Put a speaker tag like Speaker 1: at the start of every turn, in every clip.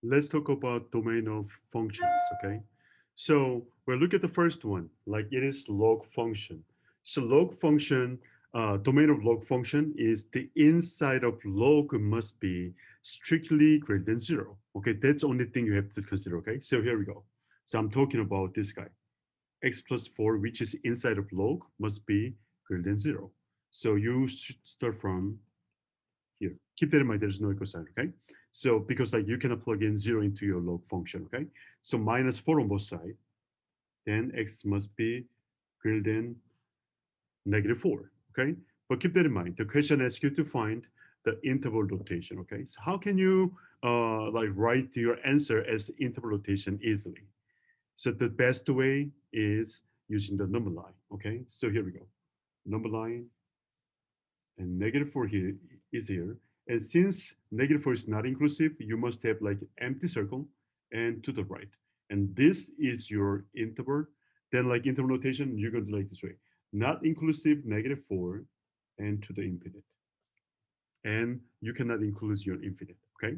Speaker 1: let's talk about domain of functions, okay? So we'll look at the first one, like it is log function. So log function, domain of log function is the inside of log must be strictly greater than zero. Okay, that's the only thing you have to consider, okay? So here we go. So I'm talking about this guy, x plus 4, which is inside of log, must be greater than zero. So you should start from here. Keep that in mind, there's no equal sign, okay? So because like you cannot plug in zero into your log function, okay? So minus 4 on both sides, then x must be greater than negative 4, okay? But keep that in mind. The question asks you to find the interval rotation, okay? So how can you like write your answer as interval rotation easily? So the best way is using the number line, okay? So here we go. Number line and negative 4 here is here. And since negative 4 is not inclusive, you must have like empty circle and to the right. And this is your interval. Then like interval notation, you're going to do like this way. Not inclusive, negative 4 and to the infinite. And you cannot include your infinite, okay?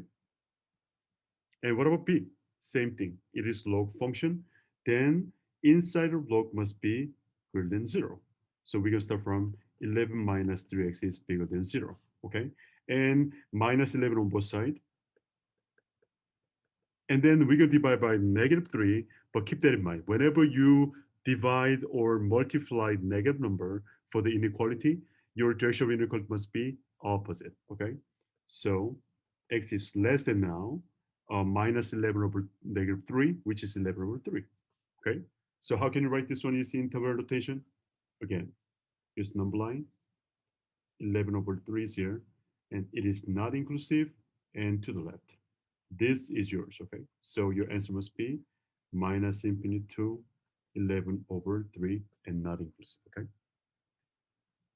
Speaker 1: And what about b? Same thing. It is log function. Then inside of log must be greater than 0. So we can start from 11 minus 3x is bigger than 0. Okay. And minus 11 on both sides. And then we can divide by negative 3. But keep that in mind. Whenever you divide or multiply negative number for the inequality, your direction of inequality must be opposite. Okay. So x is less than now minus 11 over negative 3, which is 11 over 3. Okay. So how can you write this one using interval notation? Again, use number line. 11 over 3 is here. And it is not inclusive and to the left. This is yours. Okay. So your answer must be minus infinite to 11 over 3 and not inclusive. Okay.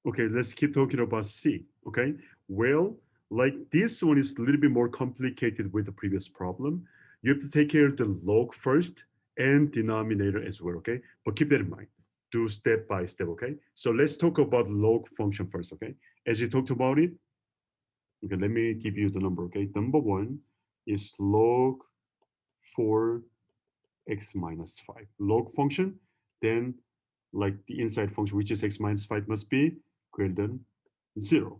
Speaker 1: Okay, let's keep talking about C. Okay, well, like this one is a little bit more complicated with the previous problem. You have to take care of the log first and denominator as well. Okay, but keep that in mind. Do step by step. Okay, so let's talk about log function first. Okay, as you talked about it. Okay, let me give you the number. Okay, number one is log 4x minus 5. Log function, then like the inside function, which is x minus 5, must be greater than 0.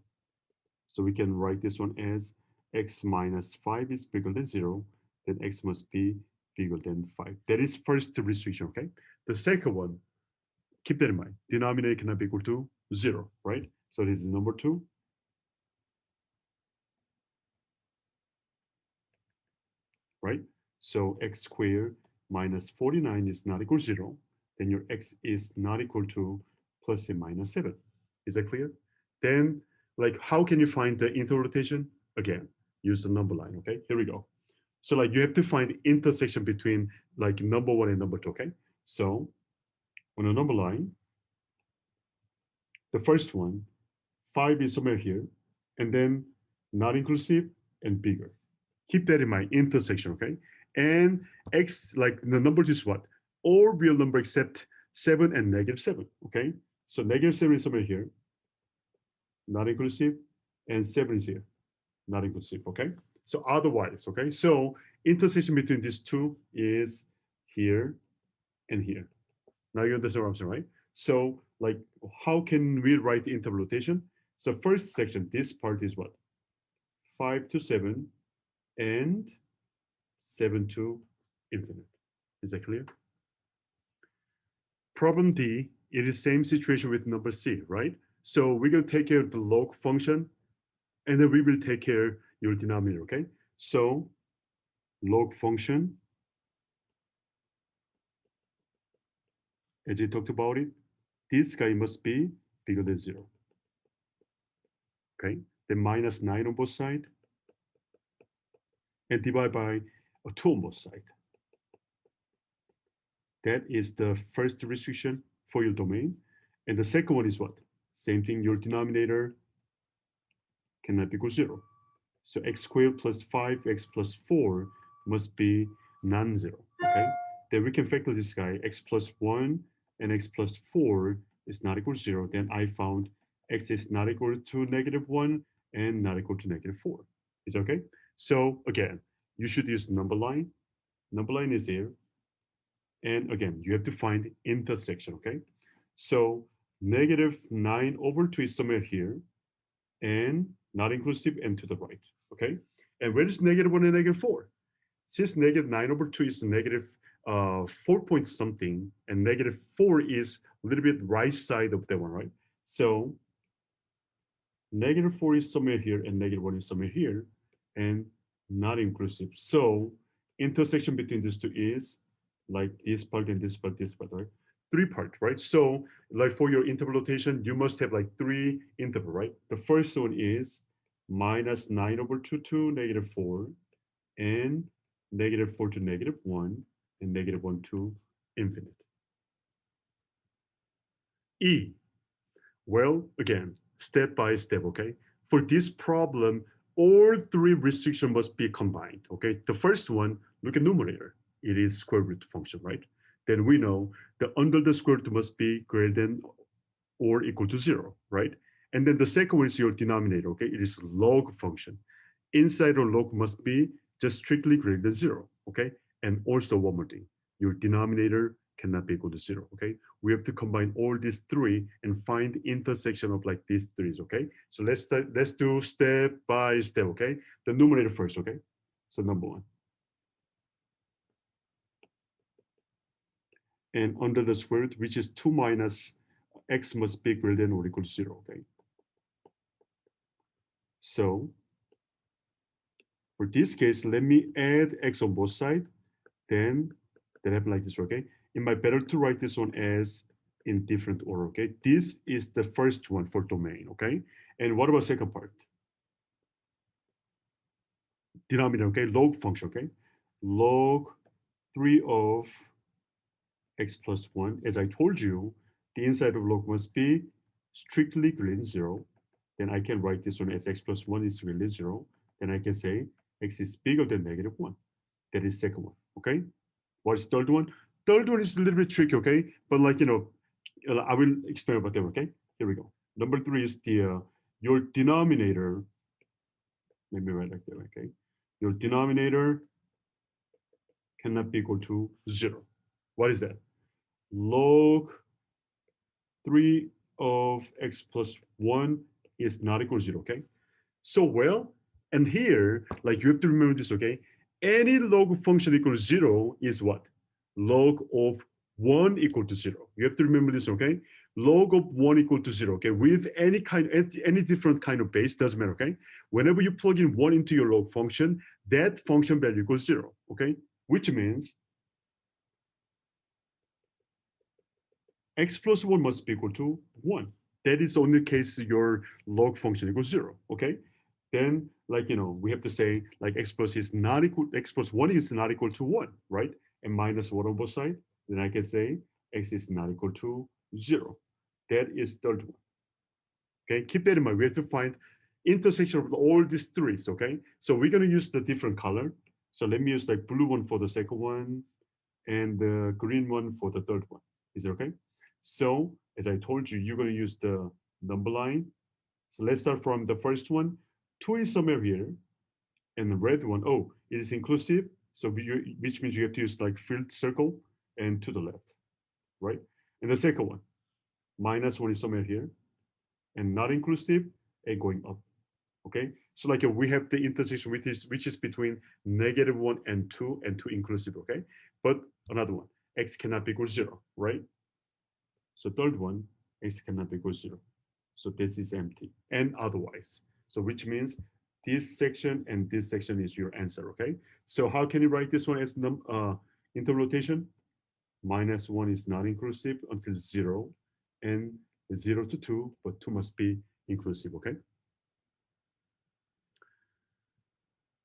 Speaker 1: So we can write this one as x minus 5 is bigger than 0, then x must be bigger than 5. That is first restriction, okay? The second one, keep that in mind. Denominator cannot be equal to 0, right? So this is number 2, right? So x squared minus 49 is not equal to 0. Then your x is not equal to plus and minus 7. Is that clear? Then, like, how can you find the interval rotation? Again, use the number line, okay? Here we go. So, like, you have to find the intersection between, like, number 1 and number 2, okay? So, on a number line, the first one, 5 is somewhere here, and then not inclusive and bigger. Keep that in mind, intersection, okay? And x, like the number is what? All real number except 7 and negative 7, okay? So negative 7 is somewhere here, not inclusive, and 7 is here, not inclusive, okay? So otherwise, okay? So intersection between these two is here and here. Now you understand what I'm saying, right? So like, how can we write the interval rotation? So first section, this part is what? 5 to 7 and 7 to infinite. Is that clear? Problem D, it is same situation with number C, right? So we're going to take care of the log function, and then we will take care your denominator, okay? So log function, as you talked about it, this guy must be bigger than 0, okay? Then minus 9 on both sides, and divide by a 2 on both sides. That is the first restriction for your domain. And the second one is what? Same thing, your denominator cannot be equal to 0. So x squared plus 5x plus 4 must be non-zero, okay? Then we can factor this guy, x plus 1 and x plus 4 is not equal to 0. Then I found x is not equal to negative 1 and not equal to negative 4. Is that okay? So again, you should use number line. Number line is here. And again, you have to find intersection, okay? So negative 9 over 2 is somewhere here, and not inclusive and to the right, okay? And where is negative 1 and negative 4? Since negative 9 over 2 is negative 4 point something, and negative 4 is a little bit right side of that one, right? So negative 4 is somewhere here, and negative 1 is somewhere here, and not inclusive. So intersection between these two is like this part and this part, right? Three part, right? So like for your interval notation, you must have like three interval, right? The first one is minus 9 over 2 to negative 4, and negative 4 to negative 1, and negative 1 to infinite. E, well, again, step by step, okay? For this problem, all three restrictions must be combined, okay? The first one, look at numerator. It is square root function, right? Then we know the under the square root must be greater than or equal to 0, right? And then the second one is your denominator, okay? It is log function. Inside of log must be just strictly greater than 0, okay? And also one more thing, your denominator cannot be equal to 0, okay? We have to combine all these three and find the intersection of like these threes, okay? So let's do step by step, okay? The numerator first, okay? So number one. And under the square root, which is 2 minus x must be greater than or equal to 0, okay? So for this case, let me add x on both sides. Then that happen like this, okay? It might better to write this one as in different order, okay? This is the first one for domain, okay? And what about second part? Denominator, okay? Log function, okay? Log 3 of x plus 1. As I told you, the inside of log must be strictly greater than 0. Then I can write this one as x plus 1 is greater than 0. Then I can say x is bigger than negative 1. That is second one, okay? What's third one? Third one is a little bit tricky, okay? But like, I will explain about them, okay? Here we go. Number 3 is the your denominator. Let me write like that, okay? Your denominator cannot be equal to 0. What is that? Log 3 of x plus 1 is not equal to 0, okay? So, well, and here, like you have to remember this, okay? Any log function equal to 0 is what? Log of 1 equal to 0. You have to remember this, okay? Log of 1 equal to 0, okay? With any different kind of base, doesn't matter, okay? Whenever you plug in 1 into your log function, that function value equals 0, okay? Which means x plus 1 must be equal to 1. That is the only case your log function equals 0, okay? Then, like, we have to say, like, x plus 1 is not equal to 1, right? And minus 1 on both sides. Then I can say x is not equal to 0. That is third one, okay? Keep that in mind. We have to find intersection of all these threes, okay? So we're going to use the different color. So let me use like blue one for the second one and the green one for the third one. Is it okay? So as I told you, you're going to use the number line. So let's start from the first one. 2 is somewhere here. And the red one, oh, it is inclusive. So which means you have to use like filled circle and to the left, right? And the second one, minus 1 is somewhere here. And not inclusive and going up, okay? So like we have the intersection which is between negative 1 and 2 inclusive, okay? But another one, x cannot be equal to 0, right? So third one, x cannot be equal to 0. So this is empty and otherwise. So which means this section and this section is your answer, okay? So how can you write this one as interval notation? Minus 1 is not inclusive until 0, and 0 to 2, but 2 must be inclusive, okay?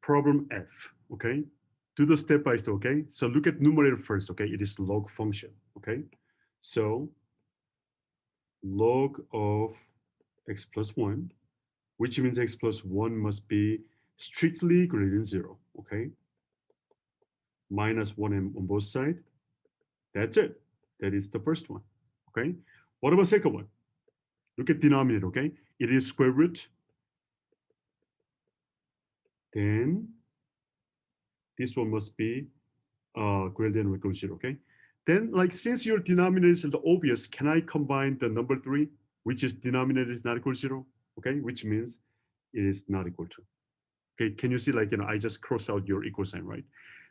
Speaker 1: Problem F, okay? Do the step by step, okay? So look at numerator first, okay? It is log function, okay? So log of x plus 1, which means x plus 1 must be strictly greater than 0, okay? Minus 1 on both sides. That's it. That is the first one, okay? What about second one? Look at denominator, okay? It is square root. Then this one must be greater than or equal to 0, okay? Then, like, since your denominator is obvious, can I combine the number 3, which is denominator is not equal to 0, okay? Which means it is not equal to. Okay, can you see, like, I just cross out your equal sign, right?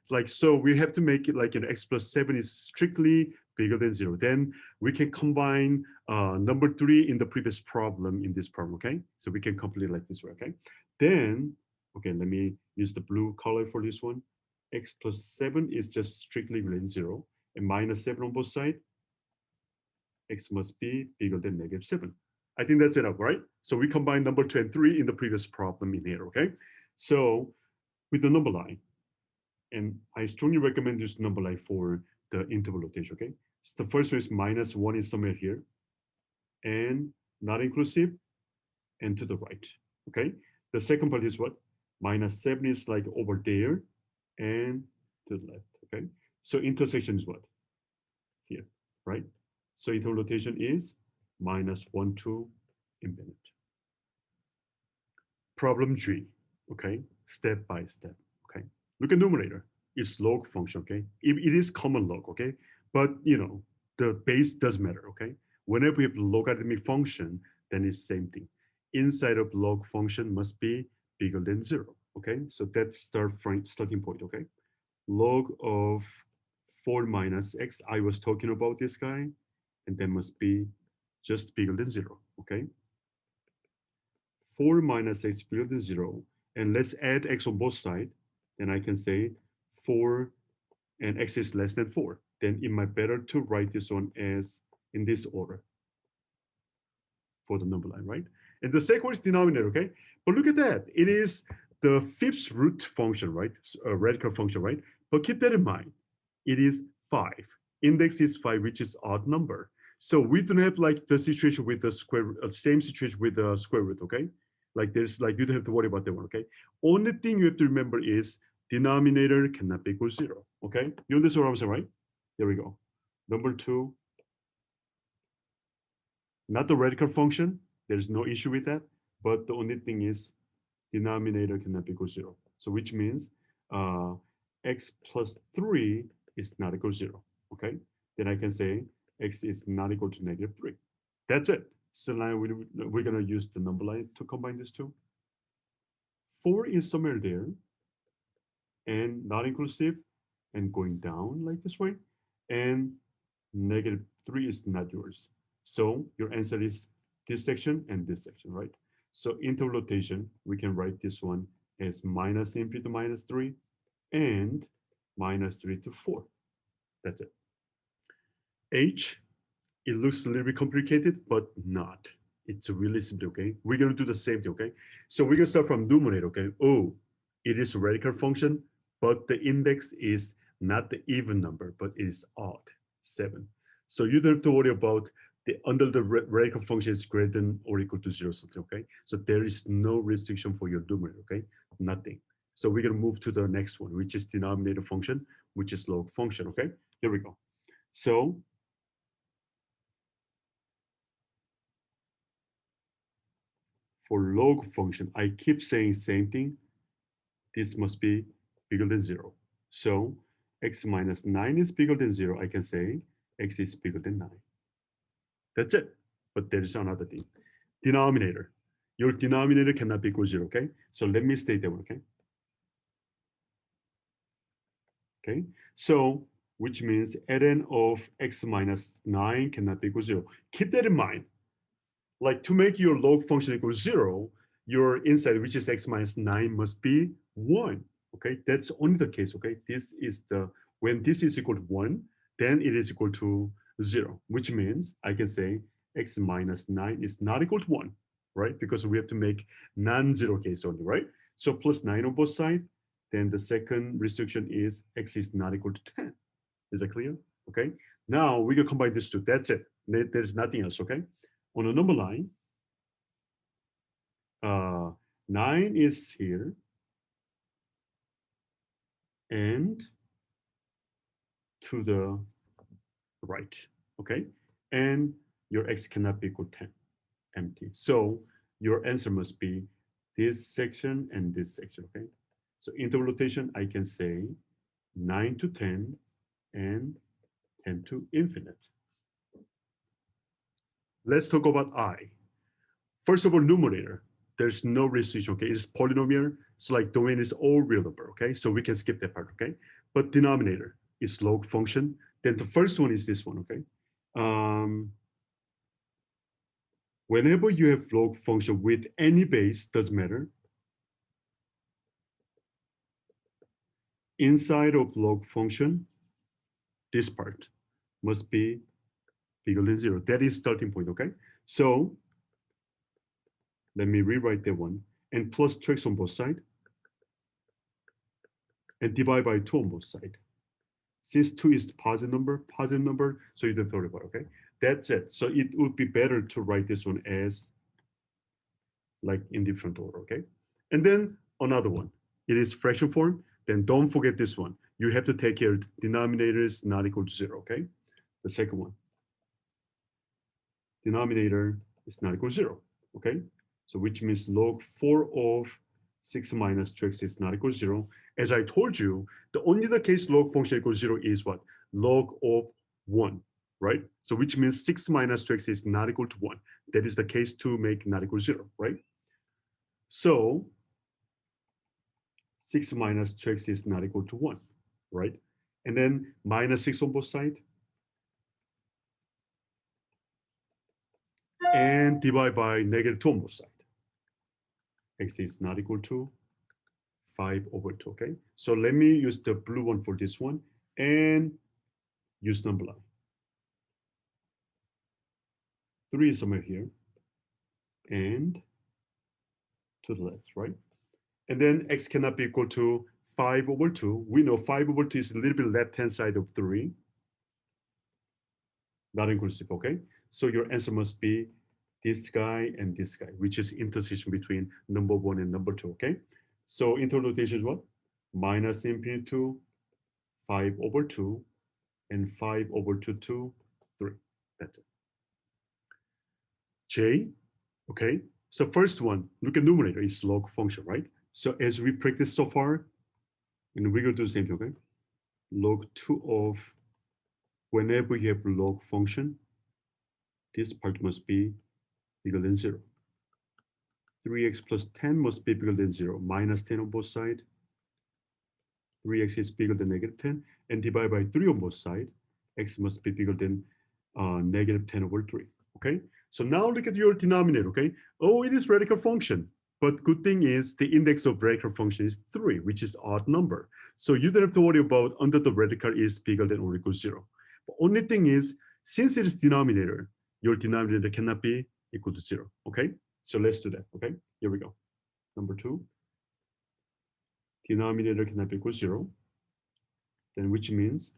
Speaker 1: Like, so we have to make it like, x plus 7 is strictly bigger than 0. Then we can combine number 3 in the previous problem in this problem, okay? So we can complete like this way, okay? Then, okay, let me use the blue color for this one. X plus 7 is just strictly greater than 0. And minus 7 on both sides, x must be bigger than negative 7. I think that's enough, right? So we combine number 2 and 3 in the previous problem in here, okay? So with the number line, and I strongly recommend this number line for the interval notation, okay? So the first one is minus 1 is somewhere here, and not inclusive, and to the right, okay? The second part is what? Minus 7 is like over there, and to the left, okay? So intersection is what? Here, right? So interval notation is minus 1, 2, infinite. Problem G, okay? Step by step, okay? Look at numerator. It's log function, okay? It is common log, okay? But, the base does matter, okay? Whenever we have logarithmic function, then it's same thing. Inside of log function must be bigger than 0, okay? So that's the starting point, okay? Log of 4 minus x, I was talking about this guy, and that must be just bigger than 0, okay? 4 minus x bigger than 0, and let's add x on both sides, then I can say 4 and x is less than 4. Then it might better to write this one as in this order for the number line, right? And the second is denominator, okay? But look at that. It is the fifth root function, right? A radical function, right? But keep that in mind. It is 5. Index is 5, which is odd number. So we don't have like the situation with the square root, same situation with the square root, okay? Like there's like, you don't have to worry about that one, okay? Only thing you have to remember is denominator cannot be equal to 0, okay? You understand what I'm saying, right? There we go. Number 2, not the radical function. There's no issue with that. But the only thing is denominator cannot be equal to 0. So which means x plus 3 is not equal to 0, okay? Then I can say x is not equal to negative 3. That's it. So now we're going to use the number line to combine these two. 4 is somewhere there, and not inclusive, and going down like this way, and negative 3 is not yours. So your answer is this section and this section, right? So interval notation, we can write this one as minus infinity to minus 3 and minus 3 to 4. That's it. H, it looks a little bit complicated, but not. It's really simple, okay? We're going to do the same thing, okay? So we're going to start from numerator, okay? Oh, it is a radical function, but the index is not the even number, but it is odd, 7. So you don't have to worry about under the radical function is greater than or equal to 0 something, okay? So there is no restriction for your numerator, okay? Nothing. So we're going to move to the next one, which is denominator function, which is log function, okay? Here we go. So for log function, I keep saying same thing. This must be bigger than 0. So x minus 9 is bigger than 0. I can say x is bigger than 9. That's it. But there is another thing. Denominator. Your denominator cannot be equal to 0, okay? So let me state that one, okay? Okay, so which means ln of x minus 9 cannot be equal to 0. Keep that in mind. Like to make your log function equal to 0, your inside, which is x minus 9, must be 1. Okay, that's only the case. Okay, this is when this is equal to 1, then it is equal to 0, which means I can say x minus 9 is not equal to 1, right? Because we have to make non-zero case only, right? So plus 9 on both sides, then the second restriction is x is not equal to 10. Is that clear? Okay, now we can combine these two. That's it. There's nothing else, okay? On the number line, 9 is here, and to the right, okay? And your x cannot be equal to 10, empty. So your answer must be this section and this section, okay? So interval notation, I can say 9 to 10 and 10 to infinite. Let's talk about I. First of all, numerator, there's no restriction, okay? It's polynomial, so like domain is all real number, okay? So we can skip that part, okay? But denominator is log function. Then the first one is this one, okay? Whenever you have log function with any base, doesn't matter. Inside of log function, this part must be bigger than 0. That is starting point, okay? So let me rewrite that one. And plus tricks on both sides. And divide by 2 on both sides. Since 2 is the positive number, so you don't worry about it, okay? That's it. So it would be better to write this one as like in different order, okay? And then another one. It is fraction form. Then don't forget this one. You have to take care of denominator is not equal to 0, okay? The second one. Denominator is not equal to 0, okay? So which means log 4 of 6 minus 2x is not equal to 0. As I told you, the only the case log function equals 0 is what? Log of 1, right? So which means 6 minus 2x is not equal to 1. That is the case to make not equal to 0, right? So 6 minus 2x is not equal to 1, right? And then minus 6 on both sides. And divide by negative 2 on both sides. X is not equal to 5/2, okay? So let me use the blue one for this one and use number line. 3 is somewhere here and to the left, right? And then x cannot be equal to 5/2. We know 5/2 is a little bit left-hand side of 3. Not inclusive, okay? So your answer must be this guy and this guy, which is intersection between number 1 and number 2, okay? So interval notation is what? Minus infinity to 5/2 and 5/2 to 3. That's it. J, okay? So first one, look at numerator, is log function, right? So as we practice so far, and we're gonna do the same thing, okay? Log 2 of, whenever you have log function, this part must be bigger than 0. 3x plus 10 must be bigger than 0. Minus 10 on both sides. 3x is bigger than negative 10. And divide by 3 on both sides. X must be bigger than negative 10/3. Okay? So now look at your denominator, okay? Oh, it is radical function. But good thing is the index of radical function is 3, which is odd number. So you don't have to worry about under the radical is bigger than or equal to 0. The only thing is, since it is denominator, your denominator cannot be equal to 0, okay? So let's do that, okay? Here we go. Number 2, denominator cannot be equal to 0. Then which means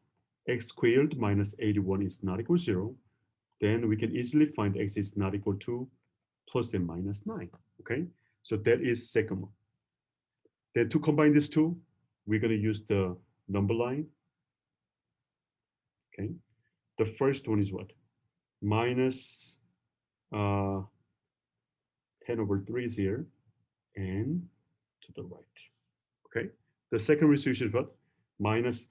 Speaker 1: x squared minus 81 is not equal to 0. Then we can easily find x is not equal to plus and minus 9, okay? So that is second one. Then to combine these two, we're going to use the number line, okay? The first one is what? Minus 10/3 is here and to the right, okay? The second restriction is what? Minus,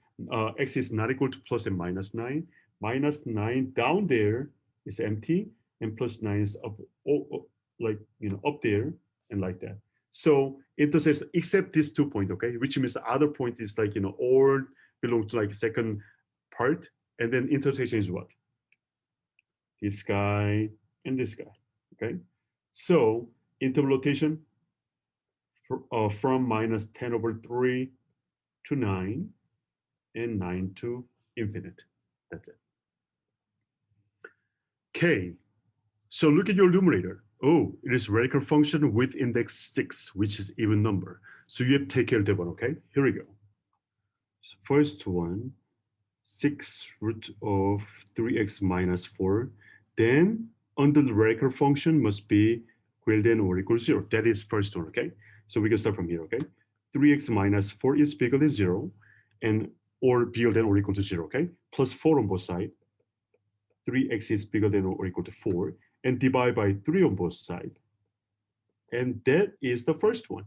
Speaker 1: x is not equal to plus and minus 9. Minus 9 down there is empty and plus 9 is up, like, up there and like that. So intersection, except these 2 points, okay? Which means the other point is like, all belong to like second part. And then intersection is what? This guy and this guy, okay? So interval rotation from minus 10/3 to 9 and 9 to infinite. That's it. K. So look at your numerator. Oh, it is radical function with index 6, which is even number. So you have to take care of that one, okay? Here we go. So first one, 6 root of 3x minus 4. Then under the radical function must be greater than or equal to 0. That is first one, okay? So we can start from here, okay? 3x minus 4 is bigger than 0 and or bigger than or equal to 0, okay? Plus 4 on both sides. 3x is bigger than or equal to 4 and divide by 3 on both sides. And that is the first one,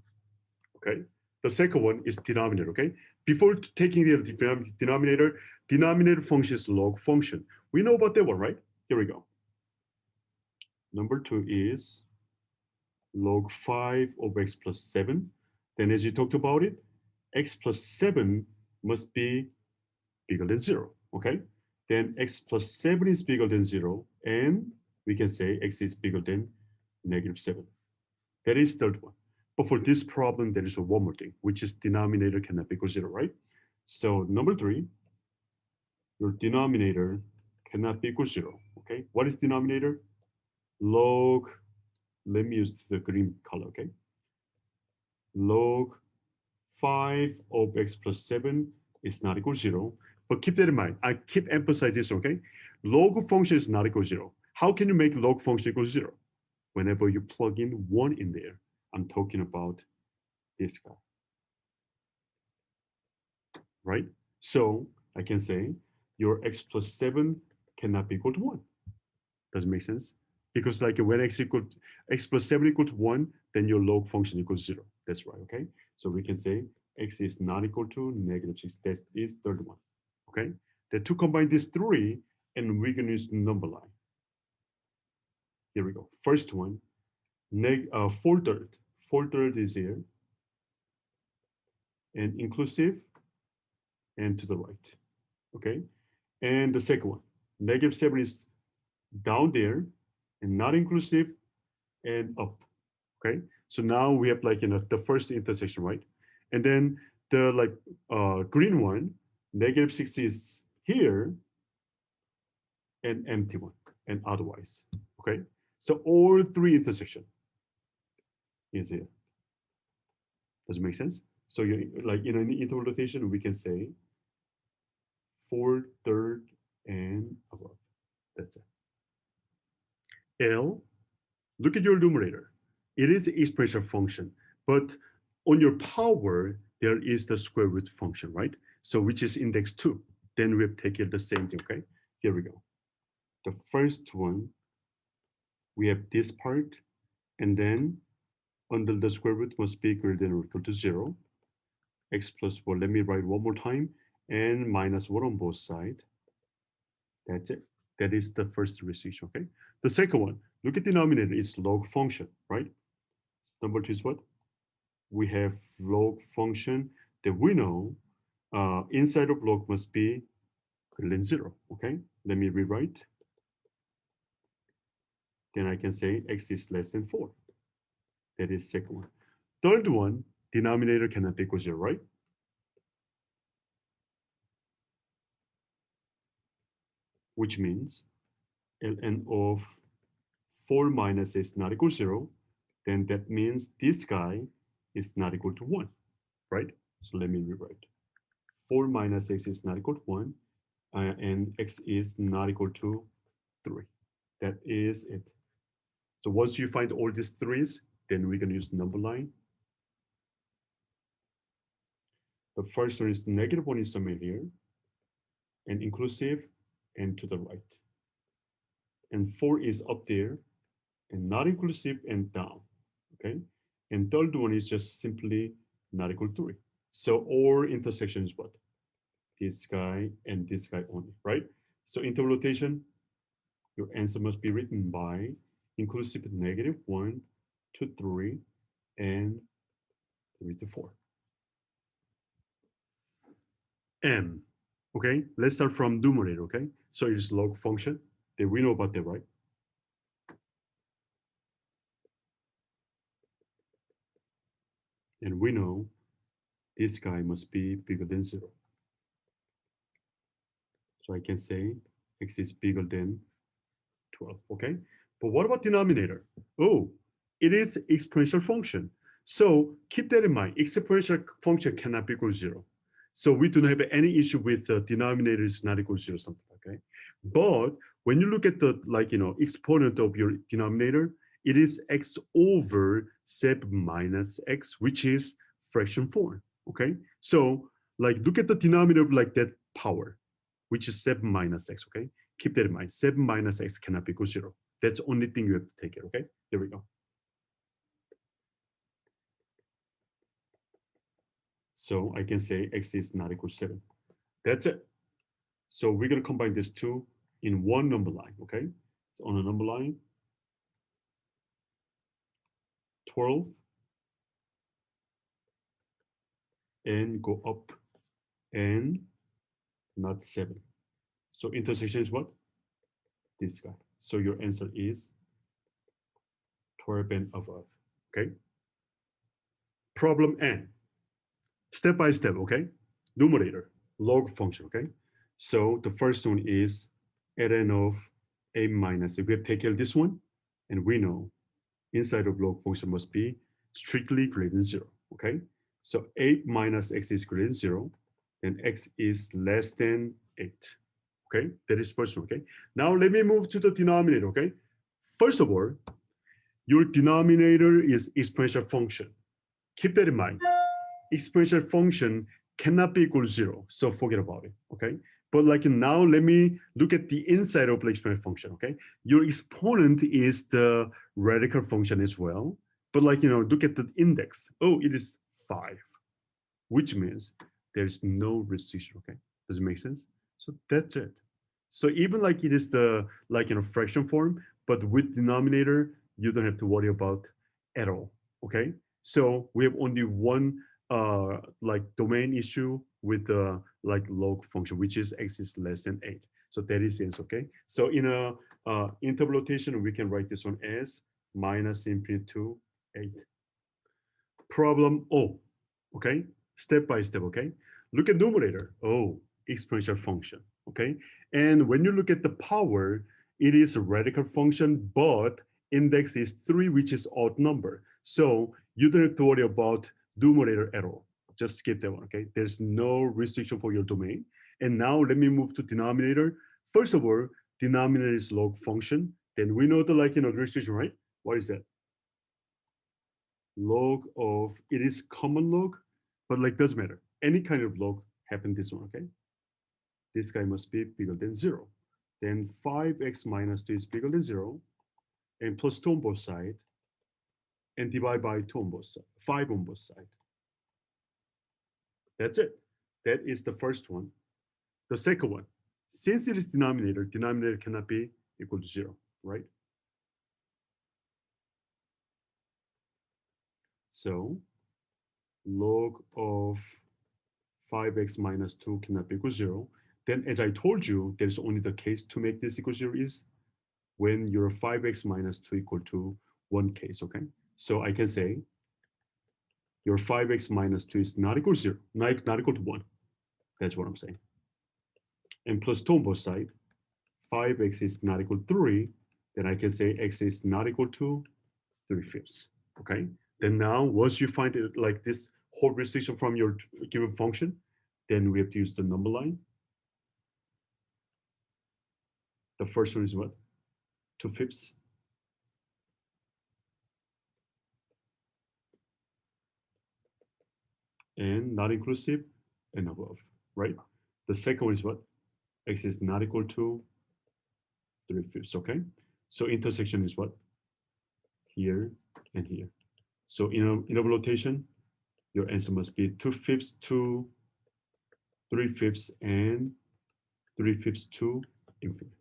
Speaker 1: okay? The second one is denominator, okay? Before taking the denominator function is log function. We know about that one, right? Here we go. Number 2 is log 5 of x plus 7. Then as you talked about it, x plus 7 must be bigger than 0, okay? Then x plus 7 is bigger than 0, and we can say x is bigger than negative 7. That is third one. But for this problem, there is one more thing, which is denominator cannot be equal 0, right? So number 3, your denominator cannot be equal 0, okay? What is denominator? Log, let me use the green color, okay? Log 5 of x plus 7 is not equal to 0. But keep that in mind. I keep emphasizing this, okay? Log function is not equal to 0. How can you make log function equal to 0? Whenever you plug in 1 in there. I'm talking about this guy. Right? So I can say your x plus 7 cannot be equal to 1. Does it make sense? Because like when x plus 7 equal to 1, then your log function equals 0. That's right, okay? So we can say x is not equal to negative 6. That is third one, okay? The two combine this 3, and we can use number line. Here we go. First one, 4/3. 4/3 is here, and inclusive, and to the right, okay? And the second one, negative 7 is down there, and not inclusive, and up, okay? So now we have like, the first intersection, right? And then the green one, negative 6 is here, and empty one, and otherwise, okay? So all 3 intersection is here. Does it make sense? So you in the interval notation, we can say 4/3 and above. That's it. L, look at your numerator. It is an exponential function, but on your power, there is the square root function, right? So which is index 2. Then we have taken the same thing, okay? Here we go. The first one, we have this part, and then under the square root must be greater than or equal to 0. X plus 4, let me write one more time, and minus 1 on both sides. That's it. That is the first restriction, okay? The second one, look at the denominator, it's log function, right? Number 2 is what? We have log function that we know inside of log must be greater than 0, okay? Let me rewrite. Then I can say x is less than 4. That is second one. Third one, denominator cannot be equal to 0, right? Which means ln of 4 minus is not equal to 0. Then that means this guy is not equal to 1, right? So let me rewrite. 4 minus x is not equal to 1, and x is not equal to 3. That is it. So once you find all these 3's, then we can use number line. The first one is negative 1 is somewhere here, and inclusive, and to the right. And 4 is up there, and not inclusive, and down, okay? And third one is just simply not equal to 3. So all intersection is what? This guy and this guy only, right? So interval notation, your answer must be written by inclusive negative 1 to 3 and 3 to 4. M, okay? Let's start from numerator, okay? So it's log function. That we know about that, right? And we know this guy must be bigger than 0. So I can say x is bigger than 12, okay? But what about denominator? Oh, it is exponential function. So keep that in mind. Exponential function cannot be equal to 0. So we do not have any issue with the denominator is not equal to 0 something, okay? But when you look at the exponent of your denominator, it is x over 7 minus x, which is fraction form, okay? So look at the denominator of that power, which is 7 minus x, okay? Keep that in mind. 7 minus x cannot be equal to 0. That's the only thing you have to take it, okay? Here we go. So I can say x is not equal to 7. That's it. So we're going to combine these two in one number line, okay? So on a number line, 12 and go up and not 7. So intersection is what? This guy. So your answer is 12 and above, okay? Problem N, step by step, okay? Numerator, log function, okay? So the first one is ln of a minus. If we have taken this one, and we know inside of log function must be strictly greater than 0, okay? So 8 minus x is greater than 0, and x is less than 8, okay? That is first one, okay? Now let me move to the denominator, okay? First of all, your denominator is exponential function. Keep that in mind. Exponential function cannot be equal to 0, so forget about it, okay? But like now, let me look at the inside of the exponential function, okay? Your exponent is the radical function as well, but like, look at the index. Oh, it is 5, which means there's no restriction, okay? Does it make sense? So that's it. So even like it is the, fraction form, but with denominator, you don't have to worry about at all, okay? So we have only one domain issue with the log function, which is x is less than 8. So that is it, okay? So in a interval notation, we can write this one as minus infinity to 8. Problem O, okay? Step by step, okay? Look at numerator. Oh, exponential function, okay? And when you look at the power, it is a radical function, but index is 3, which is odd number. So you don't have to worry about numerator at all. Just skip that one, okay? There's no restriction for your domain. And now let me move to denominator. First of all, denominator is log function. Then we know the restriction, right? What is that? Log of, it is common log, but doesn't matter. Any kind of log happen this one, okay? This guy must be bigger than 0. Then 5x minus 2 is bigger than 0, and plus 2 on both sides, and divide by 2 on both sides, 5 on both sides. That's it. That is the first one. The second one, since it is denominator cannot be equal to 0, right? So log of 5x minus 2 cannot be equal to 0. Then as I told you, there's only the case to make this equal to 0 is when your 5x minus 2 equal to 1 case, okay? So I can say your 5x minus 2 is not equal to 0, not equal to 1. That's what I'm saying. And plus 2 on both sides, 5x is not equal to 3, then I can say x is not equal to 3/5, okay? Then now, once you find it like this whole restriction from your given function, then we have to use the number line. The first one is what? 2/5. And not inclusive and above, right? The second one is what? X is not equal to 3/5, okay? So intersection is what? Here and here. So in a rotation, your answer must be 2/5 to 3/5 and 3/5 to infinity.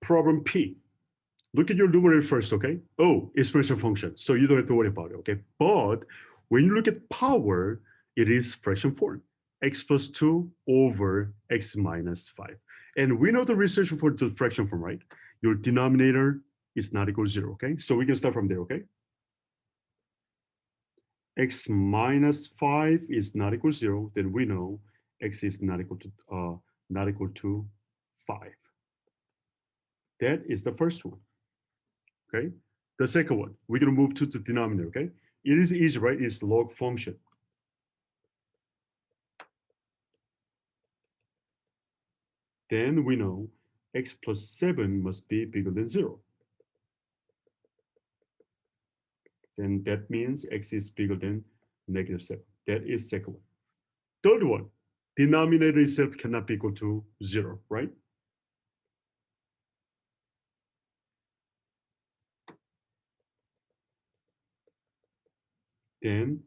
Speaker 1: Problem P. Look at your numerator first, okay? Oh, exponential function. So you don't have to worry about it, okay? But when you look at power, it is fraction form. X plus 2 over x minus 5. And we know the restriction for the fraction form, right? Your denominator is not equal to 0, okay? So we can start from there, okay? X minus 5 is not equal to 0, then we know x is not equal to 5. That is the first one, okay? The second one, we're gonna move to the denominator, okay? It is easy, right? It's log function. Then we know x plus 7 must be bigger than 0. Then that means x is bigger than -7. That is second one. Third one, denominator itself cannot be equal to 0, right? Then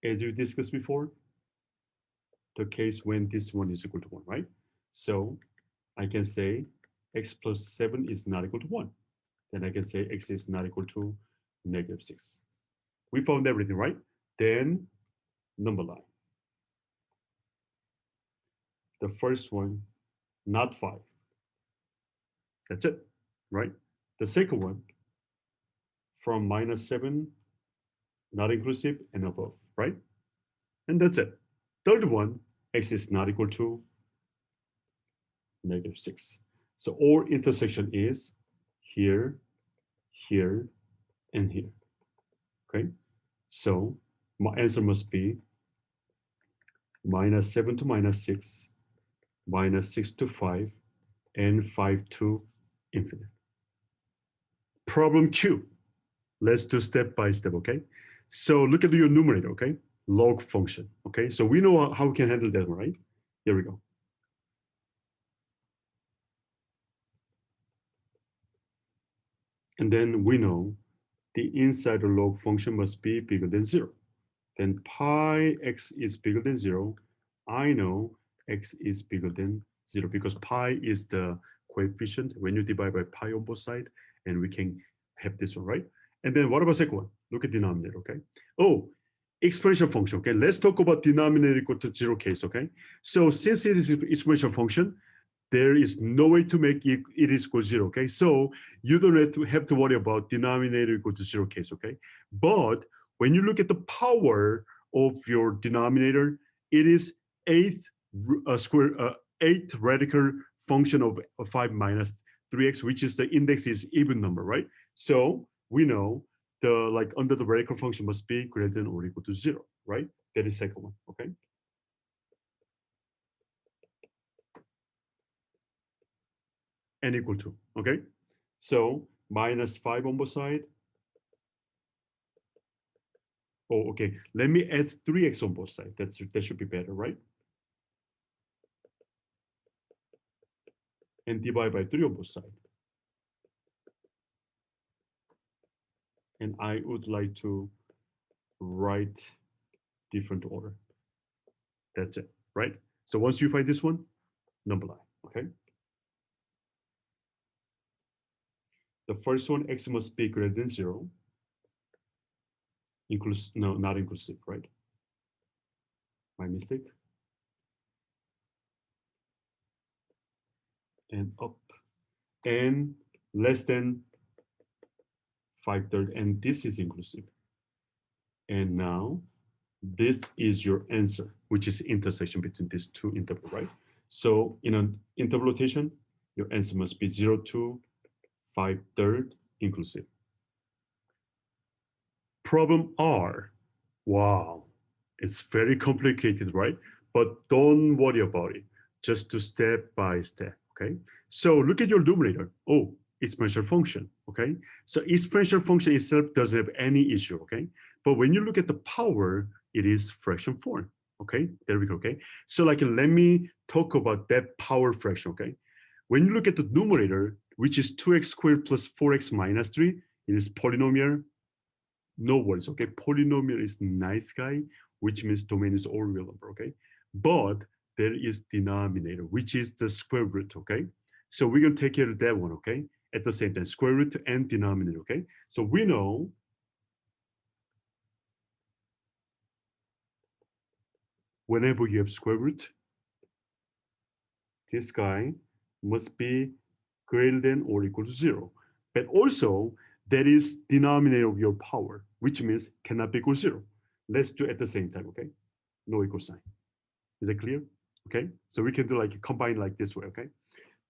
Speaker 1: as we discussed before, the case when this one is equal to 1, right? So I can say x plus 7 is not equal to 1. Then I can say x is not equal to -6. We found everything, right? Then number line. The first one, not 5. That's it, right? The second one, from -7, not inclusive, and above, right? And that's it. Third one, x is not equal to -6. So our intersection is here, here, and here. Okay. So my answer must be -7 to -6, -6 to 5, and 5 to infinite. Problem Q. Let's do step by step, okay? So look at your numerator, okay? Log function, okay? So we know how we can handle that one, right? Here we go. And then we know the inside the log function must be bigger than 0. Then pi x is bigger than 0. I know x is bigger than 0 because pi is the coefficient when you divide by pi on both sides, and we can have this one, right? And then what about second one? Look at denominator, okay? Oh, exponential function, okay? Let's talk about denominator equal to 0 case, okay? So since it is exponential function, there is no way to make it is equal to 0, okay? So you don't have to worry about denominator equal to 0 case, okay? But when you look at the power of your denominator, it is eighth radical function of 5 minus 3x, which is the index is even number, right? So we know the like under the radical function must be greater than or equal to 0, right? That is second one, okay? And equal to, okay? So -5 on both side. Oh, okay. Let me add 3x on both sides. That should be better, right? And divide by 3 on both sides. And I would like to write different order. That's it, right? So once you find this one, number line, okay? The first one, x must be greater than 0. No, not inclusive, right? My mistake. And up. And less than 5/3, and this is inclusive. And now this is your answer, which is intersection between these two intervals, right? So in an interval rotation, your answer must be 0 to 5/3 inclusive. Problem R. Wow, it's very complicated, right? But don't worry about it. Just do step by step, okay? So look at your numerator. Oh, exponential function, okay? So exponential function itself doesn't have any issue, okay? But when you look at the power, it is fraction form, okay? There we go, okay? So like, let me talk about that power fraction, okay? When you look at the numerator, which is 2x squared plus 4x minus 3, it is polynomial. No worries, okay? Polynomial is nice guy, which means domain is all real number, okay? But there is denominator, which is the square root, okay? So we're gonna take care of that one, okay? At the same time, square root and denominator, okay? So we know whenever you have square root, this guy must be greater than or equal to 0. But also, that is denominator of your power, which means cannot be equal to 0. Let's do at the same time, okay? No equal sign. Is that clear? Okay, so we can do like combine like this way, okay?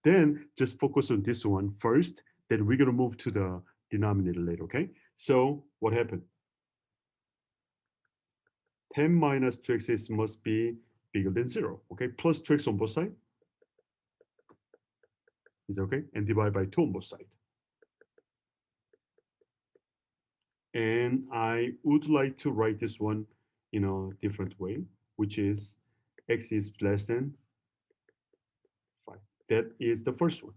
Speaker 1: Then just focus on this one first, then we're gonna move to the denominator later, okay? So what happened? 10 minus 2x must be bigger than 0, okay? Plus 2x on both sides. Is that okay? And divide by 2 on both sides. And I would like to write this one in a different way, which is x is less than 5. That is the first one.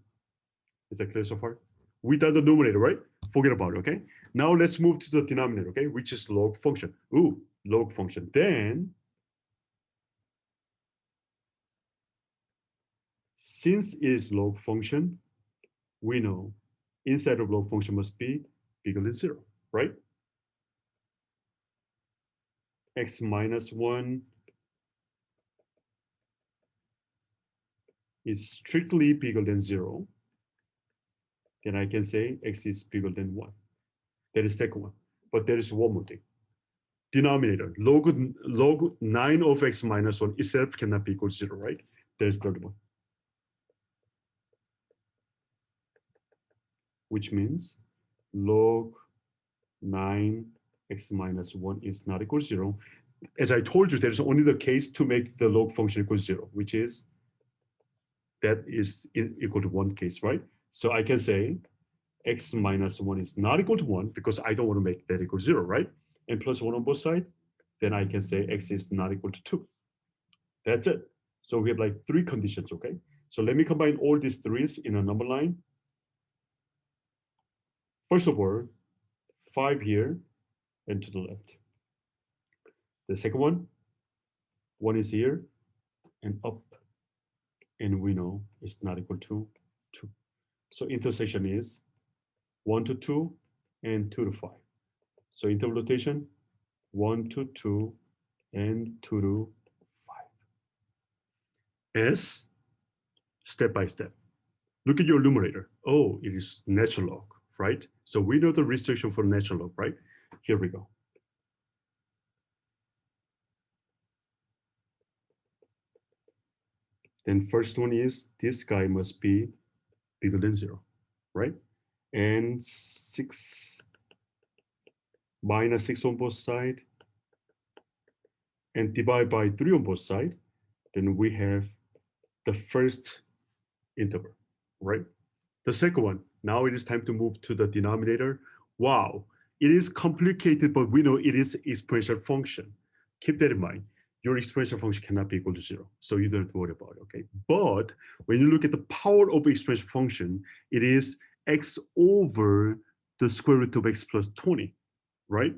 Speaker 1: Is that clear so far? We done the numerator, right? Forget about it, okay? Now let's move to the denominator, okay? Which is log function. Ooh, log function. Then, since it is log function, we know inside of log function must be bigger than 0, right? X minus 1 is strictly bigger than 0. Then I can say x is bigger than 1. That is second one. But there is one more thing. Denominator, log 9 of x minus 1 itself cannot be equal to 0, right? There's third one. Which means log 9 x minus 1 is not equal to 0. As I told you, there's only the case to make the log function equal to 0, which is that is equal to 1 case, right? So I can say x minus 1 is not equal to 1 because I don't want to make that equal to 0, right? And plus 1 on both sides, then I can say x is not equal to 2. That's it. So we have like 3 conditions, okay? So let me combine all these 3's in a number line. First of all, 5 here and to the left. The second one, 1 is here and up. And we know it's not equal to 2. So intersection is 1 to 2 and 2 to 5. So interval rotation, 1 to 2 and 2 to 5. As step by step. Look at your numerator. Oh, it is natural log, right? So we know the restriction for natural log, right? Here we go. Then first one is this guy must be bigger than 0, right? And 6 minus 6 on both sides and divide by 3 on both sides, then we have the first interval, right? The second one, now it is time to move to the denominator. Wow, it is complicated, but we know it is exponential function. Keep that in mind. Your exponential function cannot be equal to 0, so you don't have to worry about it, okay? But when you look at the power of exponential function, it is x over the square root of x plus 20, right?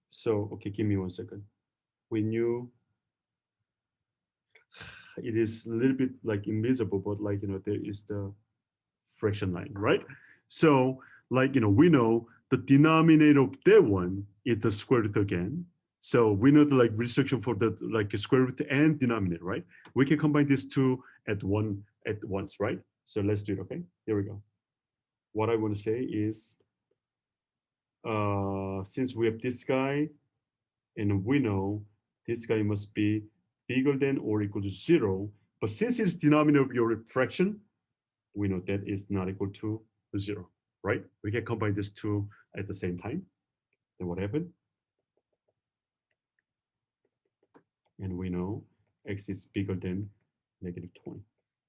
Speaker 1: So, okay, give me 1 second. When you, it is a little bit like invisible, but like, there is the fraction line, right? So like, we know the denominator of that one is the square root again. So we know the like restriction for the like square root and denominator, right? We can combine these two at once, right? So let's do it, okay? Here we go. What I want to say is, since we have this guy, and we know this guy must be bigger than or equal to 0, but since it's denominator of your fraction, we know that is not equal to 0, right? We can combine these two at the same time. Then what happened? And we know x is bigger than negative 20.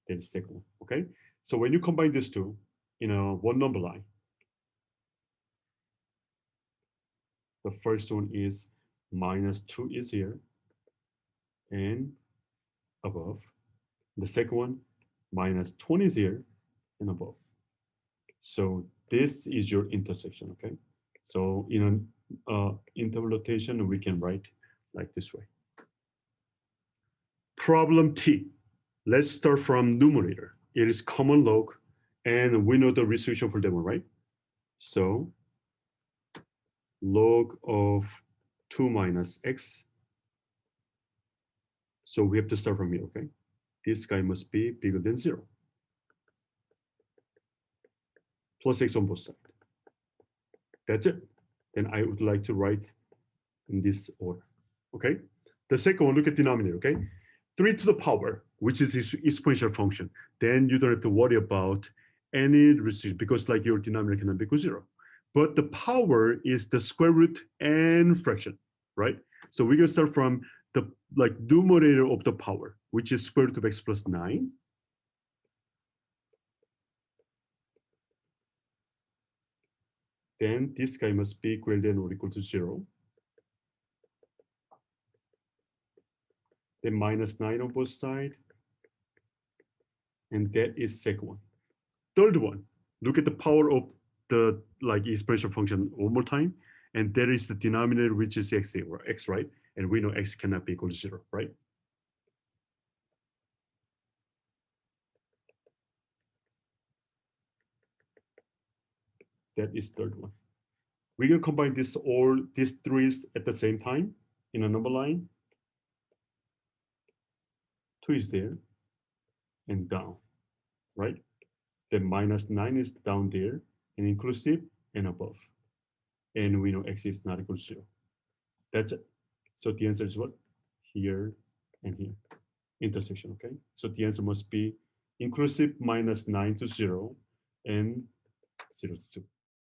Speaker 1: That is the second one, okay? So when you combine these two in a one number line, the first one is minus 2 is here and above. The second one, minus 20 is here and above. So this is your intersection, okay? So in an interval notation, we can write like this way. Problem T. Let's start from numerator. It is common log, and we know the restriction for that one, right? So log of 2 minus x. So we have to start from here, okay? This guy must be bigger than 0. Plus x on both sides. That's it. Then I would like to write in this order, okay? The second one, look at denominator, okay? 3 to the power, which is exponential function. Then you don't have to worry about any restriction because like your denominator cannot be equal to 0. But the power is the square root and fraction, right? So we're gonna start from the like numerator of the power, which is square root of x plus 9. Then this guy must be greater than or equal to 0. Then minus 9 on both sides. And that is second one. Third one, look at the power of the like exponential function one more time. And there is the denominator, which is x, right? And we know x cannot be equal to 0, right? That is third one. We're going to combine these three at the same time in a number line. 2 is there and down, right? Then minus 9 is down there and inclusive and above. And we know x is not equal to 0. That's it. So the answer is what? Here and here. Intersection, okay? So the answer must be inclusive minus 9 to 0 and 0 to 2.